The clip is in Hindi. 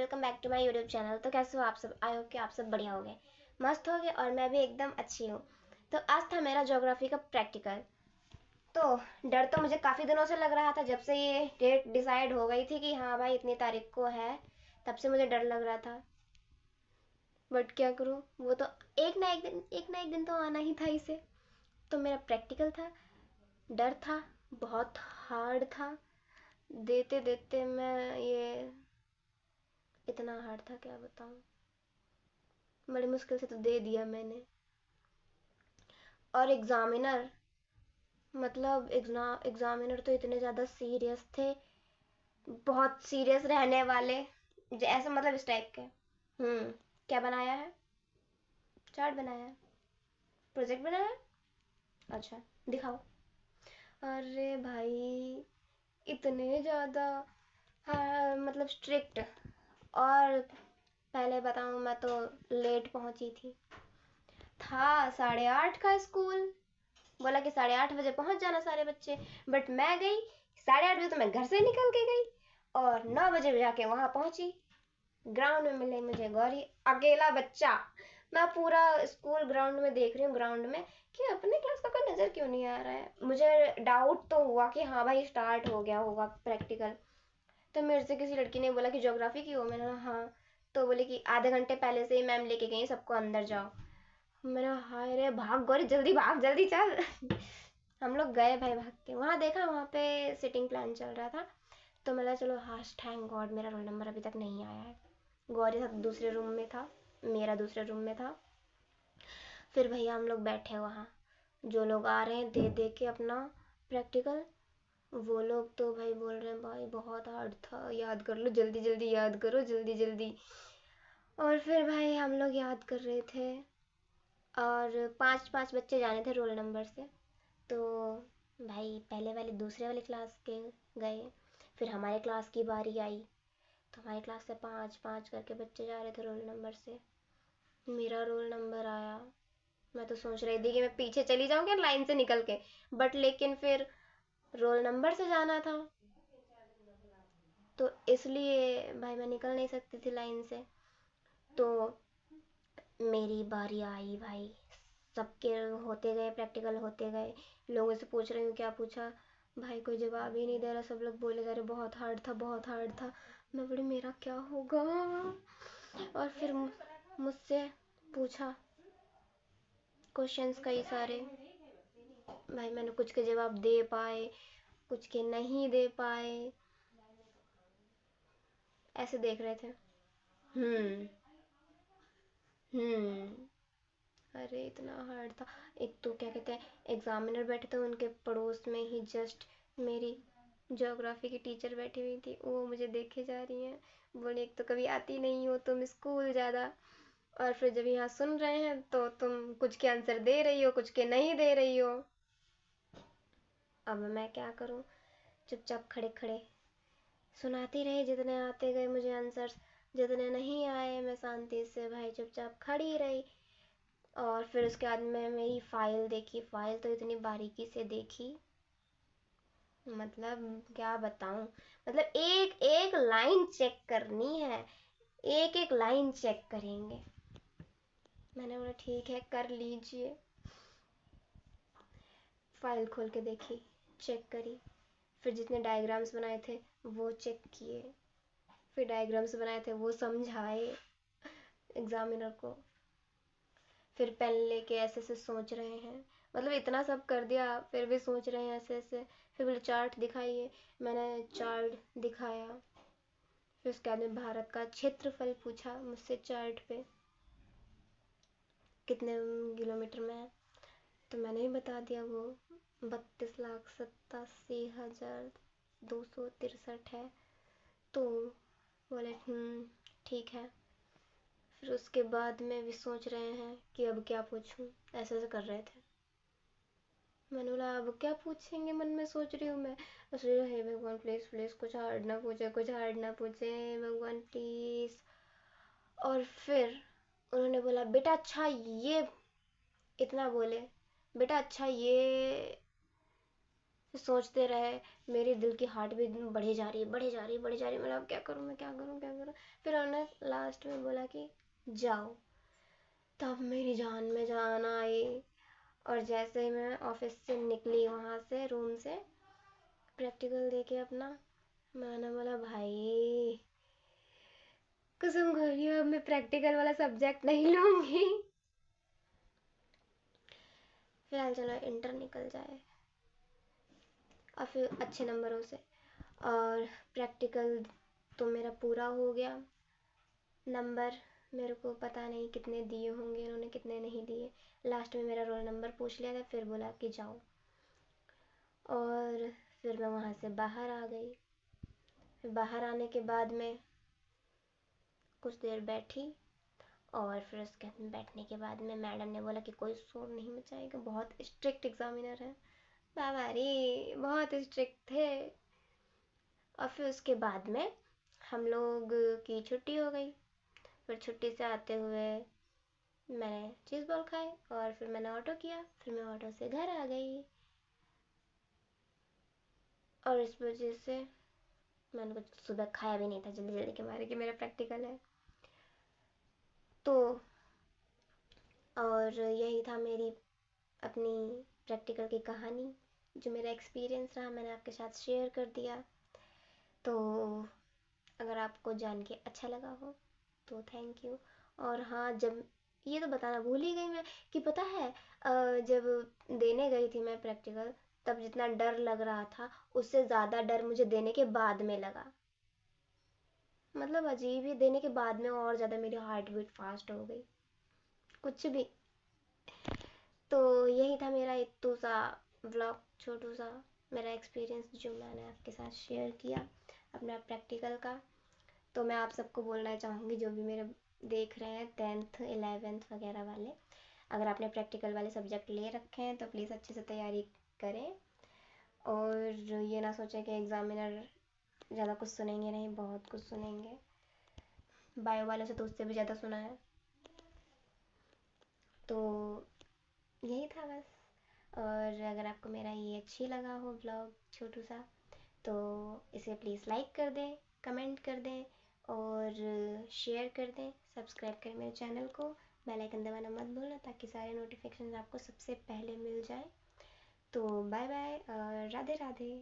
Welcome back to my YouTube channel. तो कैसे हो आप सब? आई होप कि आप सब बढ़िया होंगे, मस्त होंगे, और मैं भी एकदम अच्छी हूँ। तो आज था मेरा ज्योग्राफी का प्रैक्टिकल। तो डर तो मुझे काफ़ी दिनों से लग रहा था, जब से ये डेट डिसाइड हो गई थी कि हाँ भाई इतनी तारीख को है, तब से मुझे डर लग रहा था। बट क्या करूँ, वो तो एक ना एक दिन तो आना ही था इसे। तो मेरा प्रैक्टिकल था, डर था, बहुत हार्ड था। देते देते मैं ये इतना हार्ड था, क्या बताऊँ। बड़ी मुश्किल से तो दे दिया मैंने। और एग्जामिनर तो इतने ज़्यादा सीरियस थे, बहुत सीरियस रहने वाले, ऐसा मतलब इस टाइप के। क्या बनाया है? चार्ट बनाया है? प्रोजेक्ट बनाया है? अच्छा, दिखाओ। अरे भाई, इतने ज़्यादा, हाँ मतलब स्ट्रिक्ट। और पहले बताऊँ, मैं तो लेट पहुंची थी। था 8:30 का स्कूल, बोला कि 8:30 बजे पहुंच जाना सारे बच्चे। बट मैं गई 8:30 बजे, तो मैं घर से निकल के गई और 9 बजे जाके वहां पहुंची। ग्राउंड में मिले मुझे गौरी, अकेला बच्चा। मैं पूरा स्कूल ग्राउंड में देख रही हूँ, ग्राउंड में, कि अपने क्लास का कोई नजर क्यों नहीं आ रहा है। मुझे डाउट तो हुआ कि हाँ भाई स्टार्ट हो गया होगा प्रैक्टिकल। तो मेरे से किसी लड़की ने बोला कि ज्योग्राफी की हो, मैंने कहा हाँ। तो बोले कि आधे घंटे पहले से ही मैम लेके गई सबको, अंदर जाओ। मेरा हाय रे, भाग गौरी, जल्दी भाग, जल्दी चल। हम लोग गए भाई भाग के, वहाँ देखा, वहाँ पे सिटिंग प्लान चल रहा था। तो मैं चलो हाश, थैंक गॉड मेरा रोल नंबर अभी तक नहीं आया है। गौरी साथ दूसरे रूम में था, मेरा दूसरे रूम में था। फिर भैया हम लोग बैठे वहाँ, जो लोग आ रहे हैं दे दे के अपना प्रैक्टिकल, वो लोग तो भाई बोल रहे हैं भाई बहुत हार्ड था, याद कर लो, जल्दी जल्दी याद करो, जल्दी जल्दी। और फिर भाई हम लोग याद कर रहे थे, और 5-5 बच्चे जाने थे रोल नंबर से। तो भाई पहले वाले दूसरे वाले क्लास के गए, फिर हमारे क्लास की बारी आई। तो हमारी क्लास से 5-5 करके बच्चे जा रहे थे रोल नंबर से। मेरा रोल नंबर आया। मैं तो सोच रही थी कि मैं पीछे चली जाऊंगी लाइन से निकल के, बट लेकिन फिर रोल नंबर से जाना था, तो इसलिए भाई मैं निकल नहीं सकती थी लाइन से। तो मेरी बारी आई भाई, सबके होते गए, प्रैक्टिकल होते गए। लोगों से पूछ रही हूँ क्या पूछा, भाई कोई जवाब ही नहीं दे रहा, सब लोग बोले जा रहे बहुत हार्ड था, बहुत हार्ड था। मैं बोली मेरा क्या होगा। और फिर मुझसे पूछा क्वेश्चंस कई सारे। भाई मैंने कुछ के जवाब दे पाए, कुछ के नहीं दे पाए, ऐसे देख रहे थे। हम्म हम्म अरे इतना हार्ड था। एक तो क्या कहते हैं, एग्जामिनर बैठे थे, उनके पड़ोस में ही जस्ट मेरी ज्योग्राफी की टीचर बैठी हुई थी, वो मुझे देखे जा रही हैं। बोले एक तो कभी आती नहीं हो तुम स्कूल ज़्यादा, और फिर जब यहाँ सुन रहे हैं तो तुम कुछ के आंसर दे रही हो, कुछ के नहीं दे रही हो। अब मैं क्या करूँ, चुपचाप खड़े खड़े सुनाती रही, जितने आते गए मुझे आंसर्स, जितने नहीं आए मैं शांति से भाई चुपचाप खड़ी रही। और फिर उसके बाद में मेरी फाइल देखी, फाइल तो इतनी बारीकी से देखी, मतलब क्या बताऊं। मतलब एक एक लाइन चेक करनी है, एक एक लाइन चेक करेंगे। मैंने बोला ठीक है कर लीजिए। फाइल खोल के देखी, चेक करी, फिर जितने डायग्राम्स बनाए थे वो चेक किए, फिर डायग्राम्स बनाए थे वो समझाए एग्जामिनर को। फिर पेन लेके ऐसे ऐसे सोच रहे हैं, मतलब इतना सब कर दिया फिर भी सोच रहे हैं ऐसे ऐसे। फिर बोले चार्ट दिखाइए, मैंने चार्ट दिखाया। फिर उसके बाद में भारत का क्षेत्रफल पूछा मुझसे, चार्ट पे कितने किलोमीटर में है, तो मैंने ही बता दिया, वो 32,87,263 है। तो बोले ठीक है। फिर उसके बाद में भी सोच रहे हैं कि अब क्या पूछूं, ऐसे ऐसे कर रहे थे। मैंने बोला अब क्या पूछेंगे, मन में सोच रही हूँ मैं, सोच रही हूँ हे भगवान प्लीज प्लीज कुछ हार्ड ना पूछे, कुछ हार्ड ना पूछे, भगवान प्लीज। और फिर उन्होंने बोला बेटा अच्छा ये, इतना बोले, बेटा अच्छा ये सोचते रहे, मेरे दिल की हार्ट भी बढ़ी जा रही है, बढ़ी जा रही है, बढ़ी जा रही है। मतलब क्या करूँ मैं, क्या करूँ, क्या करूँ। फिर उन्होंने लास्ट में बोला कि जाओ। तब मेरी जान में जान आई। और जैसे ही मैं ऑफिस से निकली, वहाँ से रूम से, प्रैक्टिकल देके अपना, मैंने बोला भाई कसम खा रही हूँ अब मैं प्रैक्टिकल वाला सब्जेक्ट नहीं लूँगी। फिलहाल चलो इंटर निकल जाए और फिर अच्छे नंबरों से। और प्रैक्टिकल तो मेरा पूरा हो गया। नंबर मेरे को पता नहीं कितने दिए होंगे उन्होंने, कितने नहीं दिए। लास्ट में मेरा रोल नंबर पूछ लिया था, फिर बोला कि जाओ। और फिर मैं वहाँ से बाहर आ गई। फिर बाहर आने के बाद में कुछ देर बैठी, और फिर उसके बैठने के बाद में मैडम ने बोला कि कोई शोर नहीं मचाएगा, बहुत स्ट्रिक्ट एग्जामिनर है। बाबा रे बहुत स्ट्रिक्ट थे। और फिर उसके बाद में हम लोग की छुट्टी हो गई। फिर छुट्टी से आते हुए मैंने चीज़ बॉल खाए, और फिर मैंने ऑटो किया, फिर मैं ऑटो से घर आ गई। और इस वजह से मैंने कुछ सुबह खाया भी नहीं था, जल्दी जल्दी के मारे कि मेरा प्रैक्टिकल है तो। और यही था मेरी अपनी प्रैक्टिकल की कहानी, जो मेरा एक्सपीरियंस रहा मैंने आपके साथ शेयर कर दिया। तो अगर आपको जान के अच्छा लगा हो तो थैंक यू। और हाँ, जब ये तो बताना भूल ही गई मैं कि पता है, जब देने गई थी मैं प्रैक्टिकल, तब जितना डर लग रहा था उससे ज़्यादा डर मुझे देने के बाद में लगा। मतलब अजीब ही, देने के बाद में और ज़्यादा मेरी हार्ट बीट फास्ट हो गई, कुछ भी। तो यही था मेरा इत्तू सा व्लॉग, छोटू सा मेरा एक्सपीरियंस जो मैंने आपके साथ शेयर किया अपना प्रैक्टिकल का। तो मैं आप सबको बोलना चाहूँगी, जो भी मेरे देख रहे हैं 10th 11th वगैरह वाले, अगर आपने प्रैक्टिकल वाले सब्जेक्ट ले रखे हैं तो प्लीज़ अच्छे से तैयारी करें। और ये ना सोचें कि एग्ज़ामिनर ज़्यादा कुछ सुनेंगे, नहीं, बहुत कुछ सुनेंगे। बायो वाले से तो उससे भी ज़्यादा सुना है। तो यही था बस। और अगर आपको मेरा ये अच्छी लगा हो ब्लॉग छोटू सा, तो इसे प्लीज़ लाइक कर दें, कमेंट कर दें, और शेयर कर दें, सब्सक्राइब करें मेरे चैनल को। बेल आइकन दबाना मत भूलना, ताकि सारे नोटिफिकेशन आपको सबसे पहले मिल जाए। तो बाय बाय और राधे राधे।